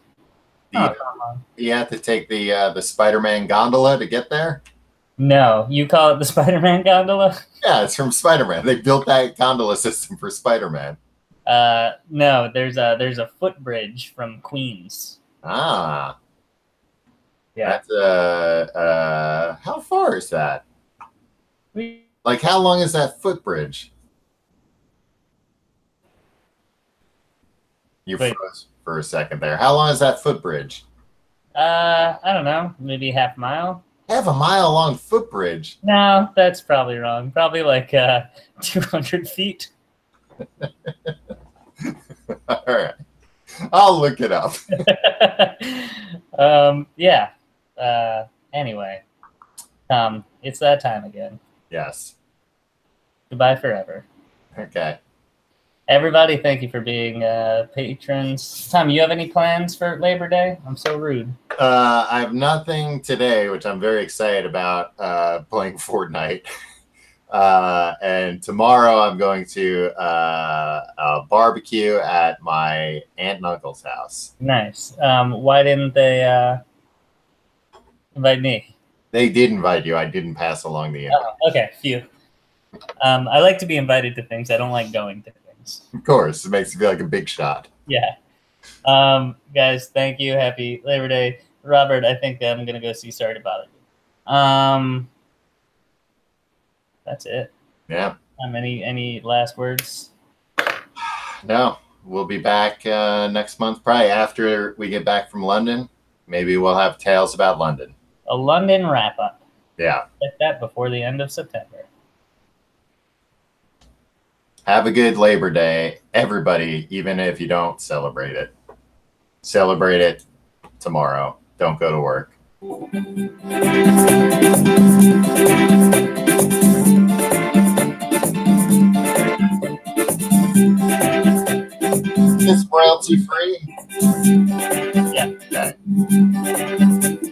You have to take the Spider-Man gondola to get there? No, you call it the Spider-Man gondola? Yeah, it's from Spider-Man. They built that gondola system for Spider-Man. No, there's a footbridge from Queens. Ah. Yeah. That's how far is that? Like, how long is that footbridge? You froze for a second there. How long is that footbridge? I don't know, maybe half a mile. Half a mile long footbridge? No, that's probably wrong. Probably like 200 feet. All right. I'll look it up. Yeah. Anyway, it's that time again. Yes. Goodbye forever. Okay. Everybody, thank you for being patrons. Tom, you have any plans for Labor Day? I'm so rude. I have nothing today, which I'm very excited about, playing Fortnite. And tomorrow I'm going to a barbecue at my aunt and uncle's house. Nice. Why didn't they invite me? They did invite you. I didn't pass along the invite. Oh, okay, phew. I like to be invited to things. I don't like going to things. Congratulations. Of course, it makes you feel like a big shot. Yeah. Guys, thank you. Happy Labor Day. Robert, I think I'm going to go see Sorry About It. That's it. Yeah. Any last words? No, we'll be back next month, probably after we get back from London. Maybe we'll have tales about London. A London wrap-up. Yeah. Like that before the end of September. Have a good Labor Day, everybody, even if you don't celebrate it. Celebrate it tomorrow. Don't go to work. Is this royalty free?